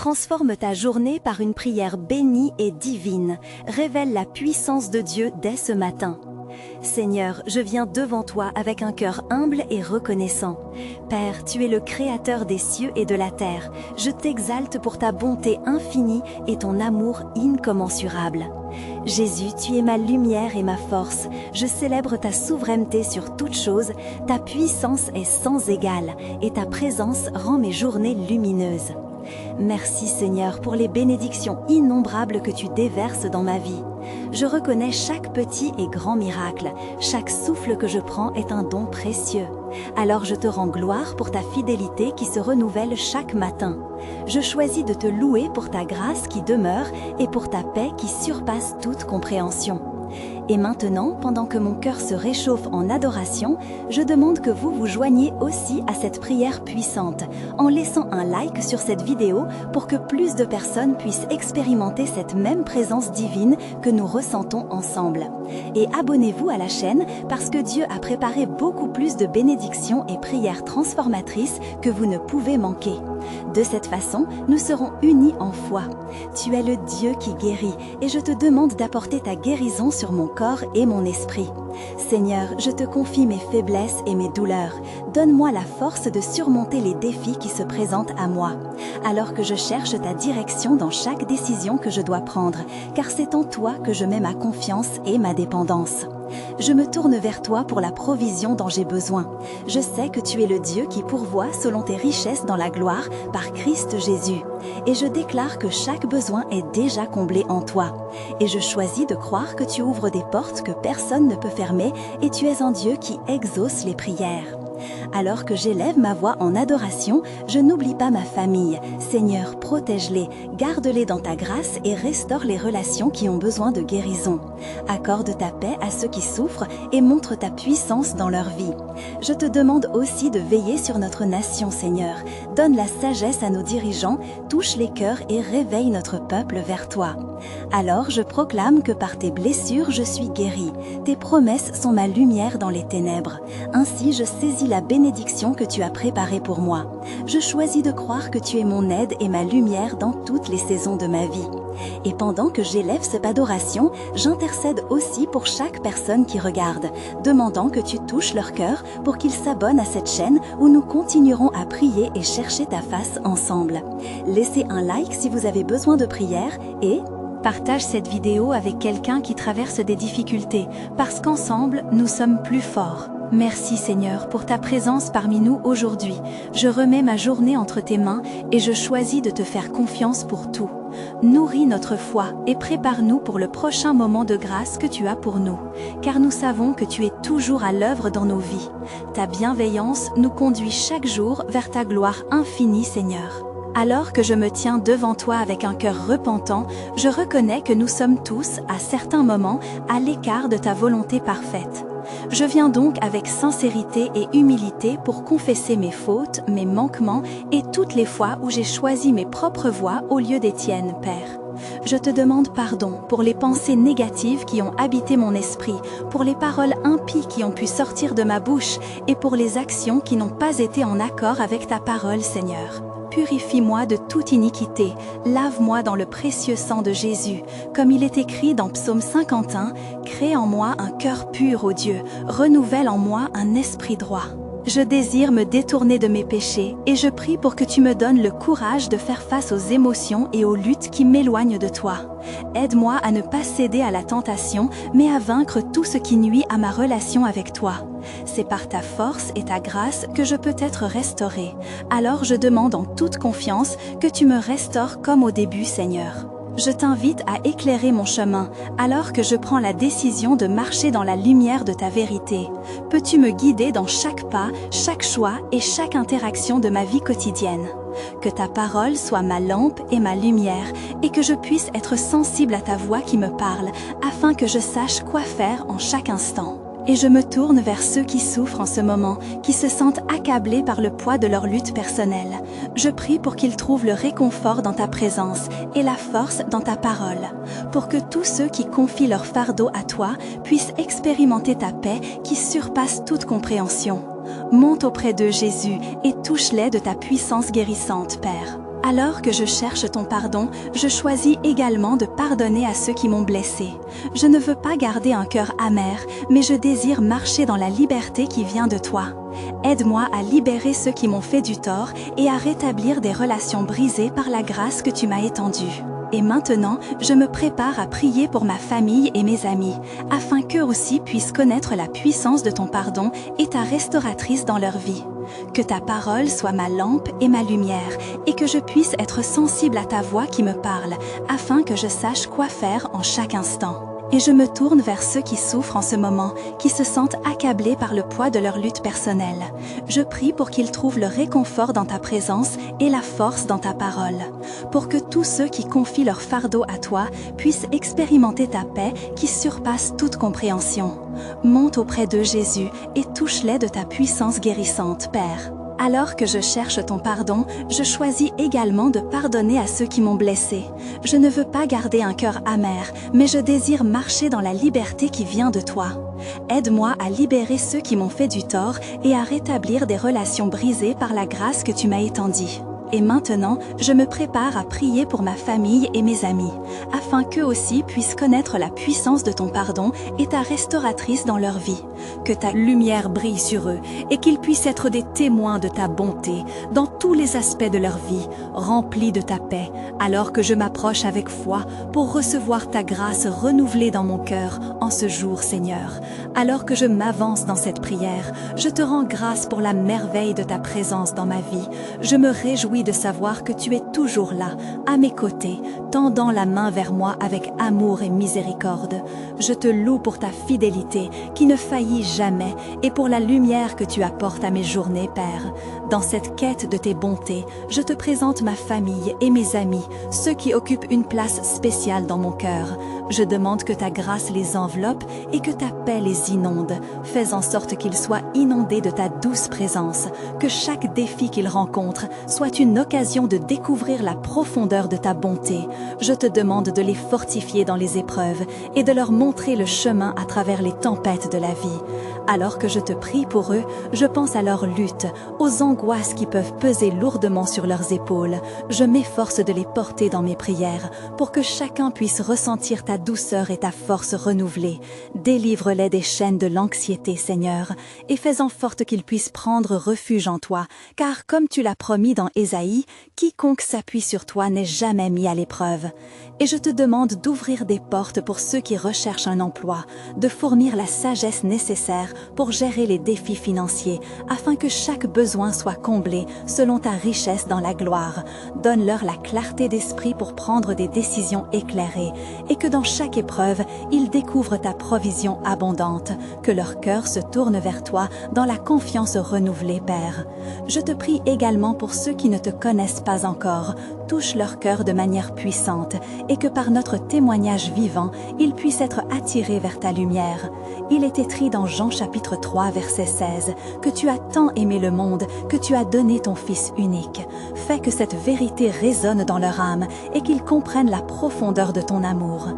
Transforme ta journée par une prière bénie et divine. Révèle la puissance de Dieu dès ce matin. Seigneur, je viens devant toi avec un cœur humble et reconnaissant. Père, tu es le créateur des cieux et de la terre. Je t'exalte pour ta bonté infinie et ton amour incommensurable. Jésus, tu es ma lumière et ma force. Je célèbre ta souveraineté sur toute chose. Ta puissance est sans égale et ta présence rend mes journées lumineuses. Merci Seigneur pour les bénédictions innombrables que tu déverses dans ma vie. Je reconnais chaque petit et grand miracle. Chaque souffle que je prends est un don précieux. Alors je te rends gloire pour ta fidélité qui se renouvelle chaque matin. Je choisis de te louer pour ta grâce qui demeure et pour ta paix qui surpasse toute compréhension. Et maintenant, pendant que mon cœur se réchauffe en adoration, je demande que vous vous joigniez aussi à cette prière puissante, en laissant un like sur cette vidéo pour que plus de personnes puissent expérimenter cette même présence divine que nous ressentons ensemble. Et abonnez-vous à la chaîne parce que Dieu a préparé beaucoup plus de bénédictions et prières transformatrices que vous ne pouvez manquer. De cette façon, nous serons unis en foi. Tu es le Dieu qui guérit et je te demande d'apporter ta guérison sur mon corps et mon esprit. Seigneur, je te confie mes faiblesses et mes douleurs. Donne-moi la force de surmonter les défis qui se présentent à moi, alors que je cherche ta direction dans chaque décision que je dois prendre, car c'est en toi que je mets ma confiance et ma dépendance. Je me tourne vers toi pour la provision dont j'ai besoin. Je sais que tu es le Dieu qui pourvoit selon tes richesses dans la gloire par Christ Jésus. Et je déclare que chaque besoin est déjà comblé en toi. Et je choisis de croire que tu ouvres des portes que personne ne peut fermer et tu es un Dieu qui exauce les prières. Alors que j'élève ma voix en adoration, je n'oublie pas ma famille. Seigneur, protège-les, garde-les dans ta grâce et restaure les relations qui ont besoin de guérison. Accorde ta paix à ceux qui souffrent et montre ta puissance dans leur vie. Je te demande aussi de veiller sur notre nation, Seigneur. Donne la sagesse à nos dirigeants, touche les cœurs et réveille notre peuple vers toi. Alors je proclame que par tes blessures je suis guéri. Tes promesses sont ma lumière dans les ténèbres. Ainsi je saisis la bénédiction que tu as préparée pour moi. Je choisis de croire que tu es mon aide et ma lumière dans toutes les saisons de ma vie. Et pendant que j'élève cette adoration, j'intercède aussi pour chaque personne qui regarde, demandant que tu touches leur cœur pour qu'ils s'abonnent à cette chaîne où nous continuerons à prier et chercher ta face ensemble. Laissez un like si vous avez besoin de prière et partage cette vidéo avec quelqu'un qui traverse des difficultés, parce qu'ensemble, nous sommes plus forts. Merci Seigneur pour ta présence parmi nous aujourd'hui. Je remets ma journée entre tes mains et je choisis de te faire confiance pour tout. Nourris notre foi et prépare-nous pour le prochain moment de grâce que tu as pour nous, car nous savons que tu es toujours à l'œuvre dans nos vies. Ta bienveillance nous conduit chaque jour vers ta gloire infinie, Seigneur. Alors que je me tiens devant toi avec un cœur repentant, je reconnais que nous sommes tous, à certains moments, à l'écart de ta volonté parfaite. Je viens donc avec sincérité et humilité pour confesser mes fautes, mes manquements et toutes les fois où j'ai choisi mes propres voies au lieu des tiennes, Père. Je te demande pardon pour les pensées négatives qui ont habité mon esprit, pour les paroles impies qui ont pu sortir de ma bouche et pour les actions qui n'ont pas été en accord avec ta parole, Seigneur. Purifie-moi de toute iniquité, lave-moi dans le précieux sang de Jésus. Comme il est écrit dans Psaume 51, « Crée en moi un cœur pur, ô Dieu, renouvelle en moi un esprit droit. » Je désire me détourner de mes péchés et je prie pour que tu me donnes le courage de faire face aux émotions et aux luttes qui m'éloignent de toi. Aide-moi à ne pas céder à la tentation, mais à vaincre tout ce qui nuit à ma relation avec toi. C'est par ta force et ta grâce que je peux être restauré. Alors je demande en toute confiance que tu me restaures comme au début, Seigneur. Je t'invite à éclairer mon chemin, alors que je prends la décision de marcher dans la lumière de ta vérité. Peux-tu me guider dans chaque pas, chaque choix et chaque interaction de ma vie quotidienne? Que ta parole soit ma lampe et ma lumière, et que je puisse être sensible à ta voix qui me parle, afin que je sache quoi faire en chaque instant. Et je me tourne vers ceux qui souffrent en ce moment, qui se sentent accablés par le poids de leur lutte personnelle. Je prie pour qu'ils trouvent le réconfort dans ta présence et la force dans ta parole, pour que tous ceux qui confient leur fardeau à toi puissent expérimenter ta paix qui surpasse toute compréhension. Monte auprès d'eux, Jésus, et touche-les de ta puissance guérissante, Père. Alors que je cherche ton pardon, je choisis également de pardonner à ceux qui m'ont blessé. Je ne veux pas garder un cœur amer, mais je désire marcher dans la liberté qui vient de toi. Aide-moi à libérer ceux qui m'ont fait du tort et à rétablir des relations brisées par la grâce que tu m'as étendue. Et maintenant, je me prépare à prier pour ma famille et mes amis, afin qu'eux aussi puissent connaître la puissance de ton pardon et ta restauratrice dans leur vie. Que ta parole soit ma lampe et ma lumière, et que je puisse être sensible à ta voix qui me parle, afin que je sache quoi faire en chaque instant. Et je me tourne vers ceux qui souffrent en ce moment, qui se sentent accablés par le poids de leur lutte personnelle. Je prie pour qu'ils trouvent le réconfort dans ta présence et la force dans ta parole. Pour que tous ceux qui confient leur fardeau à toi puissent expérimenter ta paix qui surpasse toute compréhension. Monte auprès d'eux, Jésus, et touche-les de ta puissance guérissante, Père. Alors que je cherche ton pardon, je choisis également de pardonner à ceux qui m'ont blessé. Je ne veux pas garder un cœur amer, mais je désire marcher dans la liberté qui vient de toi. Aide-moi à libérer ceux qui m'ont fait du tort et à rétablir des relations brisées par la grâce que tu m'as étendue. Et maintenant, je me prépare à prier pour ma famille et mes amis, afin qu'eux aussi puissent connaître la puissance de ton pardon et ta restauratrice dans leur vie. Que ta lumière brille sur eux et qu'ils puissent être des témoins de ta bonté dans tous les aspects de leur vie, remplis de ta paix, alors que je m'approche avec foi pour recevoir ta grâce renouvelée dans mon cœur en ce jour, Seigneur. Alors que je m'avance dans cette prière, je te rends grâce pour la merveille de ta présence dans ma vie. Je me réjouis de savoir que tu es toujours là, à mes côtés, tendant la main vers moi avec amour et miséricorde. Je te loue pour ta fidélité qui ne faillit jamais et pour la lumière que tu apportes à mes journées, Père. Dans cette quête de tes bontés, je te présente ma famille et mes amis, ceux qui occupent une place spéciale dans mon cœur. Je demande que ta grâce les enveloppe et que ta paix les inonde. Fais en sorte qu'ils soient inondés de ta douce présence, que chaque défi qu'ils rencontrent soit une occasion de découvrir la profondeur de ta bonté. Je te demande de les fortifier dans les épreuves et de leur montrer le chemin à travers les tempêtes de la vie. Alors que je te prie pour eux, je pense à leur lutte, aux angoisses qui peuvent peser lourdement sur leurs épaules. Je m'efforce de les porter dans mes prières pour que chacun puisse ressentir ta douceur et ta force renouvelée. Délivre-les des chaînes de l'anxiété, Seigneur, et fais en sorte qu'ils puissent prendre refuge en toi, car comme tu l'as promis dans Ésaïe, quiconque s'appuie sur toi n'est jamais mis à l'épreuve. Et je te demande d'ouvrir des portes pour ceux qui recherchent un emploi, de fournir la sagesse nécessaire pour gérer les défis financiers, afin que chaque besoin soit comblé selon ta richesse dans la gloire. Donne-leur la clarté d'esprit pour prendre des décisions éclairées, et que dans chaque épreuve, ils découvrent ta provision abondante, que leur cœur se tourne vers toi dans la confiance renouvelée, Père. Je te prie également pour ceux qui ne te connaissent pas encore, touche leur cœur de manière puissante, et que par notre témoignage vivant, ils puissent être attirés vers ta lumière. Il est écrit dans Jean chapitre 3, verset 16, que tu as tant aimé le monde, que tu as donné ton Fils unique. Fais que cette vérité résonne dans leur âme et qu'ils comprennent la profondeur de ton amour.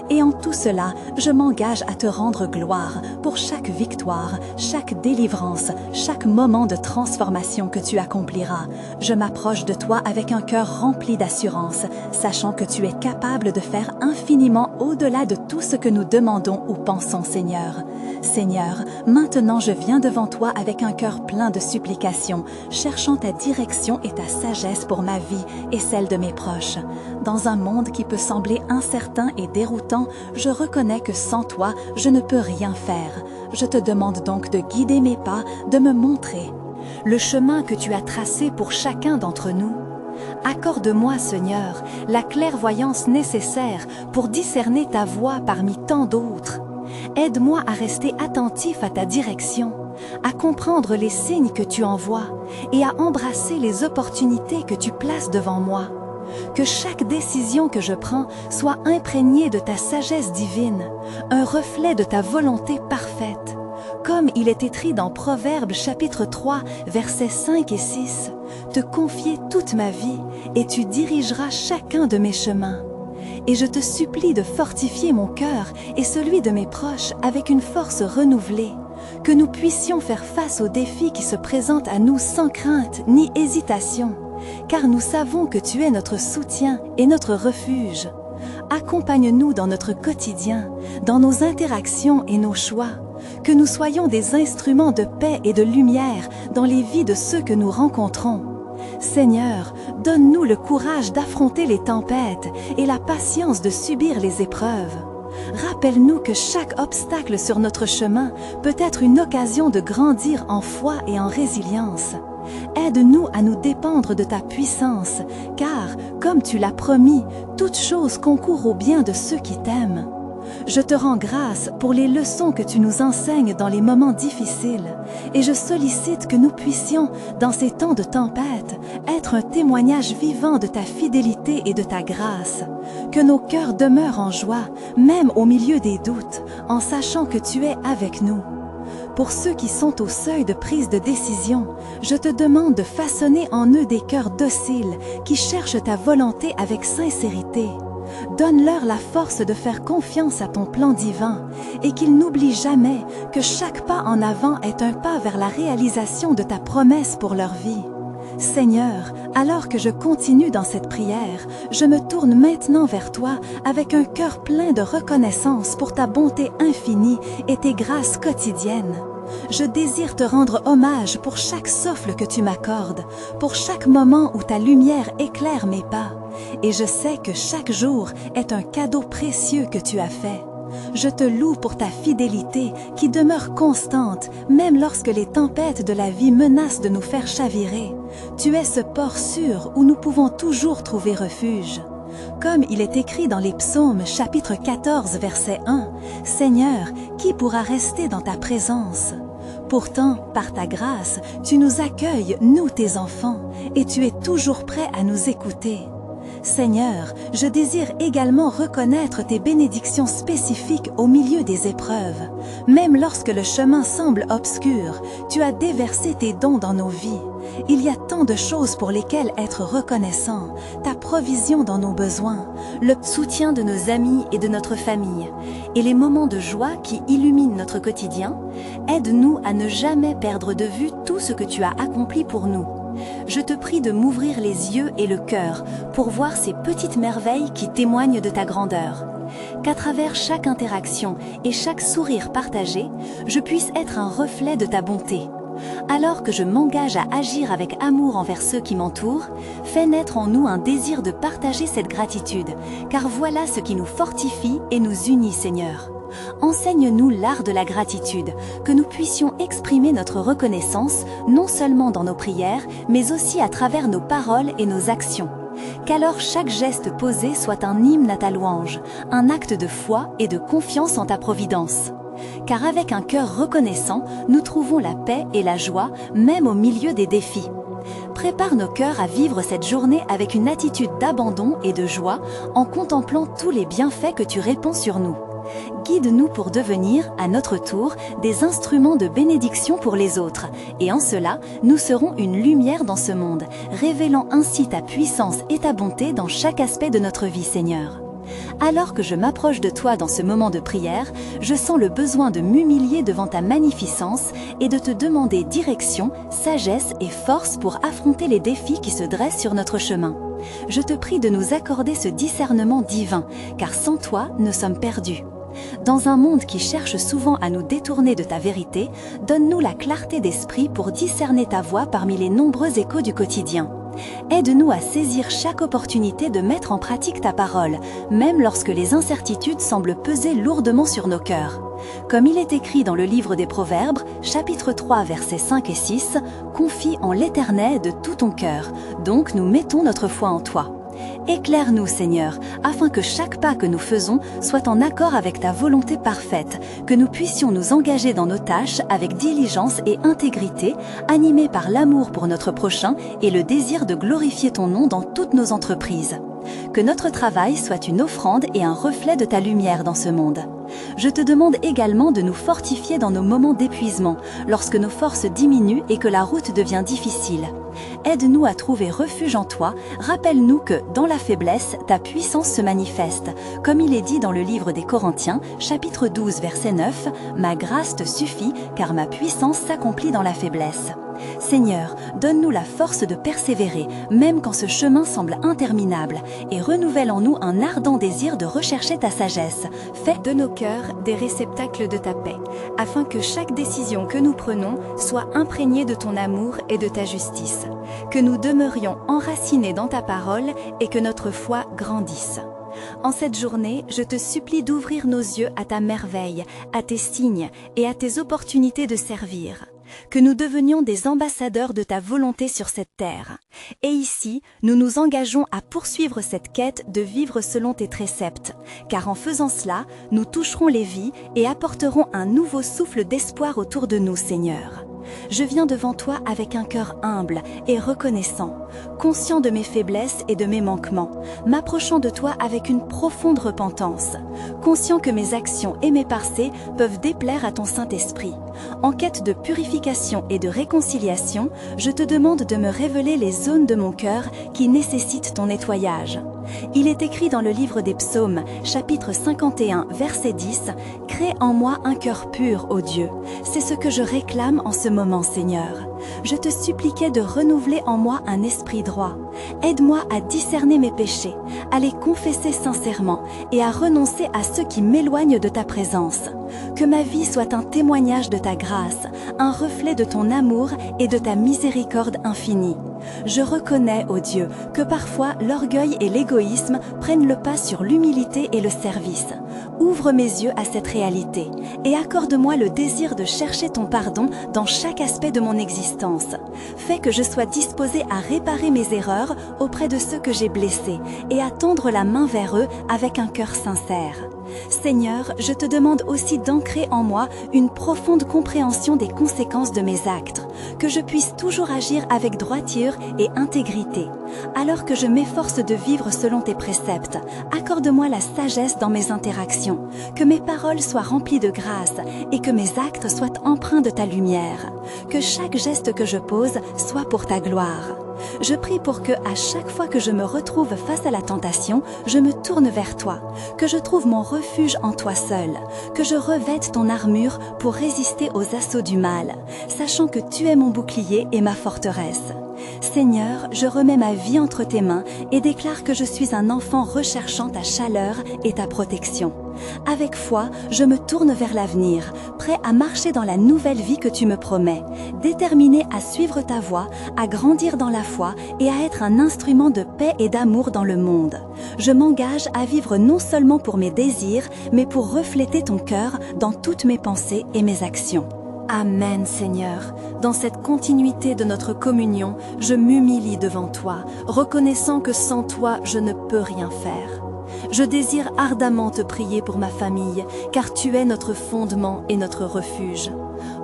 Et en tout cela, je m'engage à te rendre gloire pour chaque victoire, chaque délivrance, chaque moment de transformation que tu accompliras. Je m'approche de toi avec un cœur rempli d'assurance, sachant que tu es capable de faire infiniment au-delà de tout ce que nous demandons ou pensons, Seigneur. Seigneur, maintenant je viens devant toi avec un cœur plein de supplications, cherchant ta direction et ta sagesse pour ma vie et celle de mes proches. Dans un monde qui peut sembler incertain et déroutant, je reconnais que sans toi, je ne peux rien faire. Je te demande donc de guider mes pas, de me montrer le chemin que tu as tracé pour chacun d'entre nous. Accorde-moi, Seigneur, la clairvoyance nécessaire pour discerner ta voix parmi tant d'autres. Aide-moi à rester attentif à ta direction, à comprendre les signes que tu envoies et à embrasser les opportunités que tu places devant moi. Que chaque décision que je prends soit imprégnée de ta sagesse divine, un reflet de ta volonté parfaite. Comme il est écrit dans Proverbes chapitre 3, versets 5 et 6, « Te confier toute ma vie, et tu dirigeras chacun de mes chemins. » Et je te supplie de fortifier mon cœur et celui de mes proches avec une force renouvelée, que nous puissions faire face aux défis qui se présentent à nous sans crainte ni hésitation, car nous savons que tu es notre soutien et notre refuge. Accompagne-nous dans notre quotidien, dans nos interactions et nos choix, que nous soyons des instruments de paix et de lumière dans les vies de ceux que nous rencontrons. Seigneur, donne-nous le courage d'affronter les tempêtes et la patience de subir les épreuves. Rappelle-nous que chaque obstacle sur notre chemin peut être une occasion de grandir en foi et en résilience. Aide-nous à nous dépendre de ta puissance, car, comme tu l'as promis, toute chose concourt au bien de ceux qui t'aiment. Je te rends grâce pour les leçons que tu nous enseignes dans les moments difficiles, et je sollicite que nous puissions, dans ces temps de tempête, être un témoignage vivant de ta fidélité et de ta grâce. Que nos cœurs demeurent en joie, même au milieu des doutes, en sachant que tu es avec nous. Pour ceux qui sont au seuil de prise de décision, je te demande de façonner en eux des cœurs dociles qui cherchent ta volonté avec sincérité. Donne-leur la force de faire confiance à ton plan divin et qu'ils n'oublient jamais que chaque pas en avant est un pas vers la réalisation de ta promesse pour leur vie. Seigneur, alors que je continue dans cette prière, je me tourne maintenant vers toi avec un cœur plein de reconnaissance pour ta bonté infinie et tes grâces quotidiennes. Je désire te rendre hommage pour chaque souffle que tu m'accordes, pour chaque moment où ta lumière éclaire mes pas. Et je sais que chaque jour est un cadeau précieux que tu as fait. Je te loue pour ta fidélité qui demeure constante, même lorsque les tempêtes de la vie menacent de nous faire chavirer. Tu es ce port sûr où nous pouvons toujours trouver refuge. Comme il est écrit dans les Psaumes, chapitre 14, verset 1, « Seigneur, qui pourra rester dans ta présence ?» Pourtant, par ta grâce, tu nous accueilles, nous tes enfants, et tu es toujours prêt à nous écouter. Seigneur, je désire également reconnaître tes bénédictions spécifiques au milieu des épreuves. Même lorsque le chemin semble obscur, tu as déversé tes dons dans nos vies. Il y a tant de choses pour lesquelles être reconnaissant, ta provision dans nos besoins, le soutien de nos amis et de notre famille, et les moments de joie qui illuminent notre quotidien. Aide-nous à ne jamais perdre de vue tout ce que tu as accompli pour nous. Je te prie de m'ouvrir les yeux et le cœur pour voir ces petites merveilles qui témoignent de ta grandeur. Qu'à travers chaque interaction et chaque sourire partagé, je puisse être un reflet de ta bonté. Alors que je m'engage à agir avec amour envers ceux qui m'entourent, fais naître en nous un désir de partager cette gratitude, car voilà ce qui nous fortifie et nous unit, Seigneur. Enseigne-nous l'art de la gratitude, que nous puissions exprimer notre reconnaissance non seulement dans nos prières, mais aussi à travers nos paroles et nos actions. Qu'alors chaque geste posé soit un hymne à ta louange, un acte de foi et de confiance en ta providence. Car avec un cœur reconnaissant, nous trouvons la paix et la joie, même au milieu des défis. Prépare nos cœurs à vivre cette journée avec une attitude d'abandon et de joie en contemplant tous les bienfaits que tu répands sur nous. Guide-nous pour devenir, à notre tour, des instruments de bénédiction pour les autres. Et en cela, nous serons une lumière dans ce monde, révélant ainsi ta puissance et ta bonté dans chaque aspect de notre vie, Seigneur. Alors que je m'approche de toi dans ce moment de prière, je sens le besoin de m'humilier devant ta magnificence et de te demander direction, sagesse et force pour affronter les défis qui se dressent sur notre chemin. Je te prie de nous accorder ce discernement divin, car sans toi, nous sommes perdus. Dans un monde qui cherche souvent à nous détourner de ta vérité, donne-nous la clarté d'esprit pour discerner ta voix parmi les nombreux échos du quotidien. Aide-nous à saisir chaque opportunité de mettre en pratique ta parole, même lorsque les incertitudes semblent peser lourdement sur nos cœurs. Comme il est écrit dans le livre des Proverbes, chapitre 3, versets 5 et 6, « Confie en l'Éternel de tout ton cœur, donc nous mettons notre foi en toi. » Éclaire-nous, Seigneur, afin que chaque pas que nous faisons soit en accord avec ta volonté parfaite, que nous puissions nous engager dans nos tâches avec diligence et intégrité, animés par l'amour pour notre prochain et le désir de glorifier ton nom dans toutes nos entreprises. Que notre travail soit une offrande et un reflet de ta lumière dans ce monde. Je te demande également de nous fortifier dans nos moments d'épuisement, lorsque nos forces diminuent et que la route devient difficile. Aide-nous à trouver refuge en toi. Rappelle-nous que, dans la faiblesse, ta puissance se manifeste. Comme il est dit dans le livre des Corinthiens, chapitre 12, verset 9, « Ma grâce te suffit, car ma puissance s'accomplit dans la faiblesse. » Seigneur, donne-nous la force de persévérer, même quand ce chemin semble interminable, et renouvelle en nous un ardent désir de rechercher ta sagesse. Fais de nos cœurs des réceptacles de ta paix, afin que chaque décision que nous prenons soit imprégnée de ton amour et de ta justice, que nous demeurions enracinés dans ta parole et que notre foi grandisse. En cette journée, je te supplie d'ouvrir nos yeux à ta merveille, à tes signes et à tes opportunités de servir. Que nous devenions des ambassadeurs de ta volonté sur cette terre. Et ici, nous nous engageons à poursuivre cette quête de vivre selon tes préceptes, car en faisant cela, nous toucherons les vies et apporterons un nouveau souffle d'espoir autour de nous, Seigneur. Je viens devant toi avec un cœur humble et reconnaissant, conscient de mes faiblesses et de mes manquements, m'approchant de toi avec une profonde repentance, conscient que mes actions et mes pensées peuvent déplaire à ton Saint-Esprit. En quête de purification et de réconciliation, je te demande de me révéler les zones de mon cœur qui nécessitent ton nettoyage. Il est écrit dans le livre des Psaumes, chapitre 51, verset 10, « Crée en moi un cœur pur, ô Dieu. » C'est ce que je réclame en ce moment, Seigneur. Je te suppliquais de renouveler en moi un esprit droit. Aide-moi à discerner mes péchés, à les confesser sincèrement et à renoncer à ceux qui m'éloignent de ta présence. Que ma vie soit un témoignage de ta grâce, un reflet de ton amour et de ta miséricorde infinie. Je reconnais, ô Dieu, que parfois l'orgueil et l'égoïsme prennent le pas sur l'humilité et le service. Ouvre mes yeux à cette réalité et accorde-moi le désir de chercher ton pardon dans chaque aspect de mon existence. Fais que je sois disposée à réparer mes erreurs auprès de ceux que j'ai blessés et à tendre la main vers eux avec un cœur sincère. Seigneur, je te demande aussi d'ancrer en moi une profonde compréhension des conséquences de mes actes, que je puisse toujours agir avec droiture et intégrité. Alors que je m'efforce de vivre selon tes préceptes, accorde-moi la sagesse dans mes interactions, que mes paroles soient remplies de grâce et que mes actes soient empreints de ta lumière, que chaque geste que je pose soit pour ta gloire. Je prie pour que, à chaque fois que je me retrouve face à la tentation, je me tourne vers toi, que je trouve mon refuge en toi seul, que je revête ton armure pour résister aux assauts du mal, sachant que tu es mon bouclier et ma forteresse. Seigneur, je remets ma vie entre tes mains et déclare que je suis un enfant recherchant ta chaleur et ta protection. Avec foi, je me tourne vers l'avenir, prêt à marcher dans la nouvelle vie que tu me promets, déterminé à suivre ta voie, à grandir dans la foi et à être un instrument de paix et d'amour dans le monde. Je m'engage à vivre non seulement pour mes désirs, mais pour refléter ton cœur dans toutes mes pensées et mes actions. Amen, Seigneur. Dans cette continuité de notre communion, je m'humilie devant toi, reconnaissant que sans toi, je ne peux rien faire. Je désire ardemment te prier pour ma famille, car tu es notre fondement et notre refuge.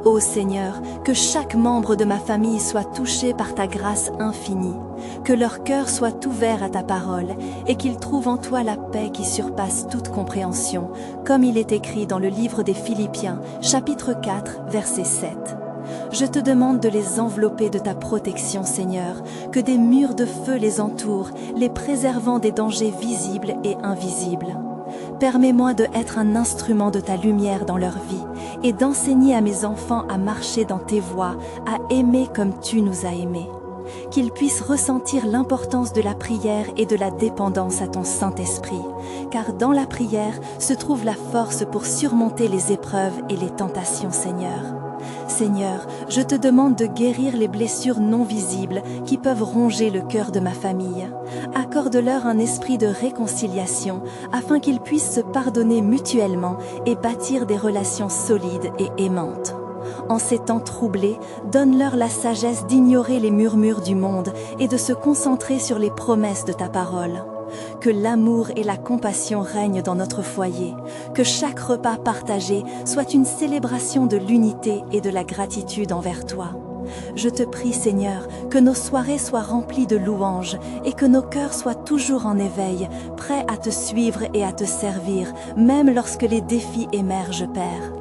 Ô Seigneur, que chaque membre de ma famille soit touché par ta grâce infinie, que leur cœur soit ouvert à ta parole et qu'ils trouvent en toi la paix qui surpasse toute compréhension, comme il est écrit dans le livre des Philippiens, chapitre 4, verset 7. Je te demande de les envelopper de ta protection, Seigneur, que des murs de feu les entourent, les préservant des dangers visibles et invisibles. Permets-moi de être un instrument de ta lumière dans leur vie et d'enseigner à mes enfants à marcher dans tes voies, à aimer comme tu nous as aimés. Qu'ils puissent ressentir l'importance de la prière et de la dépendance à ton Saint-Esprit, car dans la prière se trouve la force pour surmonter les épreuves et les tentations, Seigneur. Seigneur, je te demande de guérir les blessures non visibles qui peuvent ronger le cœur de ma famille. Accorde-leur un esprit de réconciliation afin qu'ils puissent se pardonner mutuellement et bâtir des relations solides et aimantes. En ces temps troublés, donne-leur la sagesse d'ignorer les murmures du monde et de se concentrer sur les promesses de ta parole. Que l'amour et la compassion règnent dans notre foyer, que chaque repas partagé soit une célébration de l'unité et de la gratitude envers toi. Je te prie, Seigneur, que nos soirées soient remplies de louanges et que nos cœurs soient toujours en éveil, prêts à te suivre et à te servir, même lorsque les défis émergent, Père.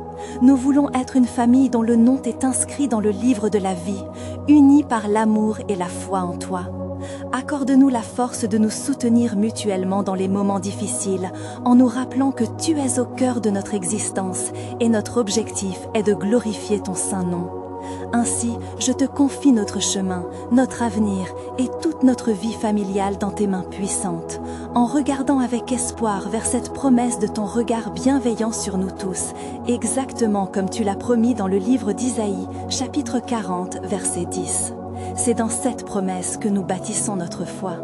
Nous voulons être une famille dont le nom est inscrit dans le livre de la vie, unis par l'amour et la foi en toi. Accorde-nous la force de nous soutenir mutuellement dans les moments difficiles, en nous rappelant que tu es au cœur de notre existence et notre objectif est de glorifier ton saint nom. Ainsi, je te confie notre chemin, notre avenir et toute notre vie familiale dans tes mains puissantes, en regardant avec espoir vers cette promesse de ton regard bienveillant sur nous tous, exactement comme tu l'as promis dans le livre d'Isaïe, chapitre 40, verset 10. C'est dans cette promesse que nous bâtissons notre foi.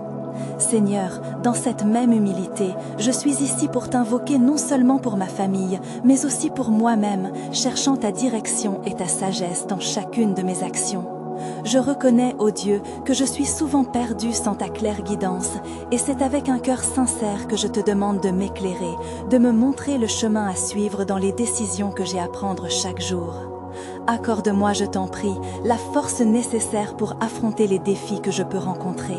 Seigneur, dans cette même humilité, je suis ici pour t'invoquer non seulement pour ma famille, mais aussi pour moi-même, cherchant ta direction et ta sagesse dans chacune de mes actions. Je reconnais, ô Dieu, que je suis souvent perdue sans ta claire guidance, et c'est avec un cœur sincère que je te demande de m'éclairer, de me montrer le chemin à suivre dans les décisions que j'ai à prendre chaque jour. Accorde-moi, je t'en prie, la force nécessaire pour affronter les défis que je peux rencontrer.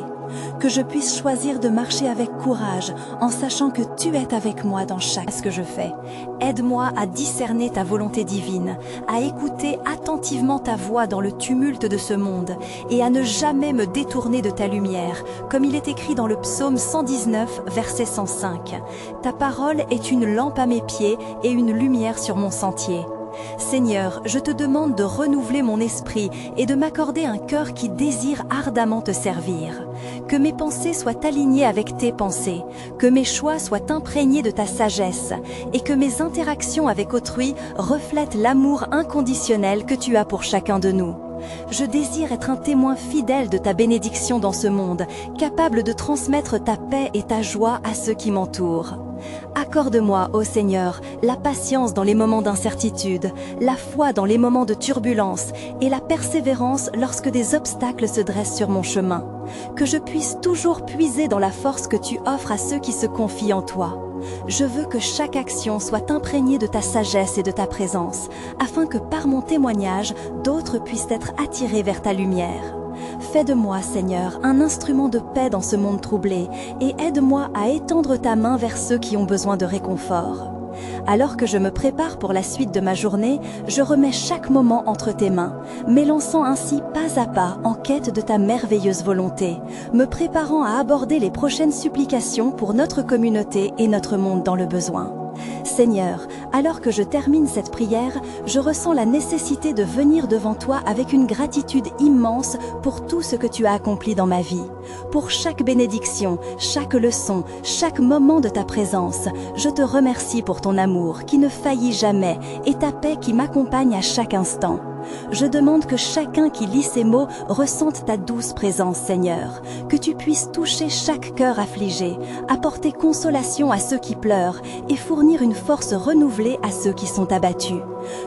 Que je puisse choisir de marcher avec courage en sachant que tu es avec moi dans chaque ce que je fais. Aide-moi à discerner ta volonté divine, à écouter attentivement ta voix dans le tumulte de ce monde et à ne jamais me détourner de ta lumière, comme il est écrit dans le psaume 119, verset 105. Ta parole est une lampe à mes pieds et une lumière sur mon sentier. Seigneur, je te demande de renouveler mon esprit et de m'accorder un cœur qui désire ardemment te servir. Que mes pensées soient alignées avec tes pensées, que mes choix soient imprégnés de ta sagesse et que mes interactions avec autrui reflètent l'amour inconditionnel que tu as pour chacun de nous. Je désire être un témoin fidèle de ta bénédiction dans ce monde, capable de transmettre ta paix et ta joie à ceux qui m'entourent. Accorde-moi, ô Seigneur, la patience dans les moments d'incertitude, la foi dans les moments de turbulence et la persévérance lorsque des obstacles se dressent sur mon chemin. Que je puisse toujours puiser dans la force que tu offres à ceux qui se confient en toi. Je veux que chaque action soit imprégnée de ta sagesse et de ta présence, afin que par mon témoignage, d'autres puissent être attirés vers ta lumière. Fais de moi, Seigneur, un instrument de paix dans ce monde troublé et aide-moi à étendre ta main vers ceux qui ont besoin de réconfort. Alors que je me prépare pour la suite de ma journée, je remets chaque moment entre tes mains, m'élançant ainsi pas à pas en quête de ta merveilleuse volonté, me préparant à aborder les prochaines supplications pour notre communauté et notre monde dans le besoin. Seigneur, alors que je termine cette prière, je ressens la nécessité de venir devant toi avec une gratitude immense pour tout ce que tu as accompli dans ma vie. Pour chaque bénédiction, chaque leçon, chaque moment de ta présence, je te remercie pour ton amour qui ne faillit jamais et ta paix qui m'accompagne à chaque instant. Je demande que chacun qui lit ces mots ressente ta douce présence, Seigneur, que tu puisses toucher chaque cœur affligé, apporter consolation à ceux qui pleurent et fournir une force renouvelée à ceux qui sont abattus.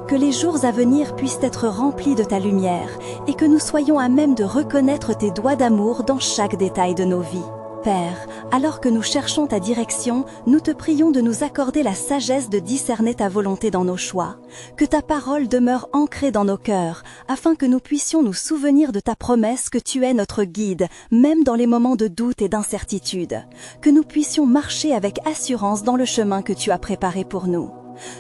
Que les jours à venir puissent être remplis de ta lumière et que nous soyons à même de reconnaître tes doigts d'amour dans chaque détail de nos vies. Père, alors que nous cherchons ta direction, nous te prions de nous accorder la sagesse de discerner ta volonté dans nos choix. Que ta parole demeure ancrée dans nos cœurs, afin que nous puissions nous souvenir de ta promesse que tu es notre guide, même dans les moments de doute et d'incertitude. Que nous puissions marcher avec assurance dans le chemin que tu as préparé pour nous.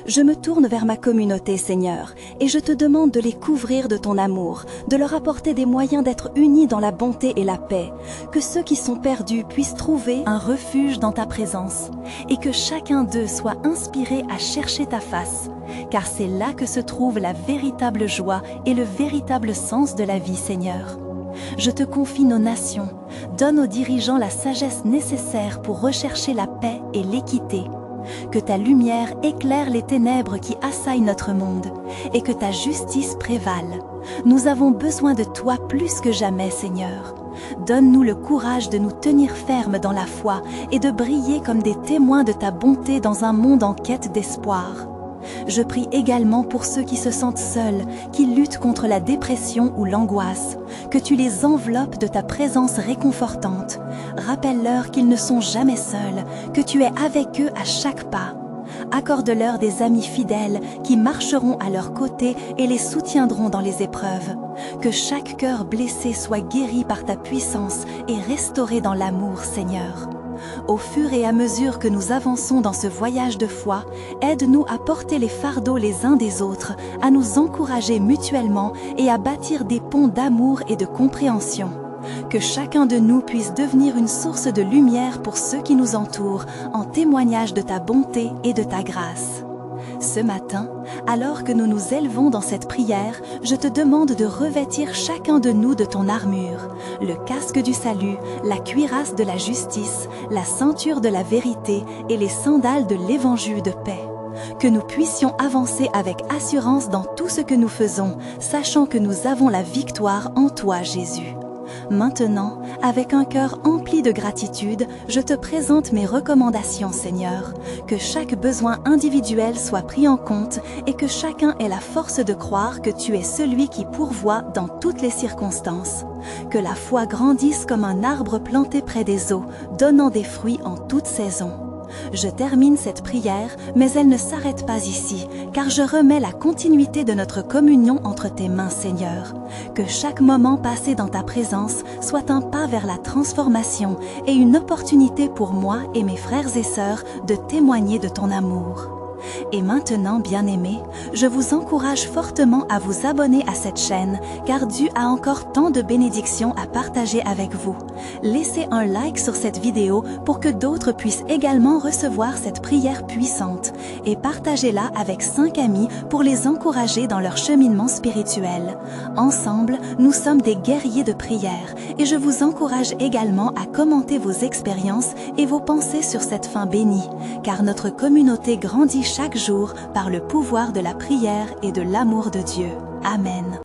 Je me tourne vers ma communauté, Seigneur, et je te demande de les couvrir de ton amour, de leur apporter des moyens d'être unis dans la bonté et la paix, que ceux qui sont perdus puissent trouver un refuge dans ta présence, et que chacun d'eux soit inspiré à chercher ta face, car c'est là que se trouve la véritable joie et le véritable sens de la vie, Seigneur. Je te confie nos nations, donne aux dirigeants la sagesse nécessaire pour rechercher la paix et l'équité. Que ta lumière éclaire les ténèbres qui assaillent notre monde et que ta justice prévale. Nous avons besoin de toi plus que jamais, Seigneur. Donne-nous le courage de nous tenir fermes dans la foi et de briller comme des témoins de ta bonté dans un monde en quête d'espoir. Je prie également pour ceux qui se sentent seuls, qui luttent contre la dépression ou l'angoisse, que tu les enveloppes de ta présence réconfortante. Rappelle-leur qu'ils ne sont jamais seuls, que tu es avec eux à chaque pas. Accorde-leur des amis fidèles qui marcheront à leur côté et les soutiendront dans les épreuves. Que chaque cœur blessé soit guéri par ta puissance et restauré dans l'amour, Seigneur. Au fur et à mesure que nous avançons dans ce voyage de foi, aide-nous à porter les fardeaux les uns des autres, à nous encourager mutuellement et à bâtir des ponts d'amour et de compréhension. Que chacun de nous puisse devenir une source de lumière pour ceux qui nous entourent, en témoignage de ta bonté et de ta grâce. Ce matin, alors que nous nous élevons dans cette prière, je te demande de revêtir chacun de nous de ton armure, le casque du salut, la cuirasse de la justice, la ceinture de la vérité et les sandales de l'évangile de paix. Que nous puissions avancer avec assurance dans tout ce que nous faisons, sachant que nous avons la victoire en toi, Jésus. Maintenant, avec un cœur empli de gratitude, je te présente mes recommandations, Seigneur. Que chaque besoin individuel soit pris en compte et que chacun ait la force de croire que tu es celui qui pourvoit dans toutes les circonstances. Que la foi grandisse comme un arbre planté près des eaux, donnant des fruits en toute saison. Je termine cette prière, mais elle ne s'arrête pas ici, car je remets la continuité de notre communion entre tes mains, Seigneur. Que chaque moment passé dans ta présence soit un pas vers la transformation et une opportunité pour moi et mes frères et sœurs de témoigner de ton amour. Et maintenant, bien-aimés, je vous encourage fortement à vous abonner à cette chaîne, car Dieu a encore tant de bénédictions à partager avec vous. Laissez un like sur cette vidéo pour que d'autres puissent également recevoir cette prière puissante, et partagez-la avec 5 amis pour les encourager dans leur cheminement spirituel. Ensemble, nous sommes des guerriers de prière, et je vous encourage également à commenter vos expériences et vos pensées sur cette fin bénie, car notre communauté grandit chaque jour par le pouvoir de la prière et de l'amour de Dieu. Amen.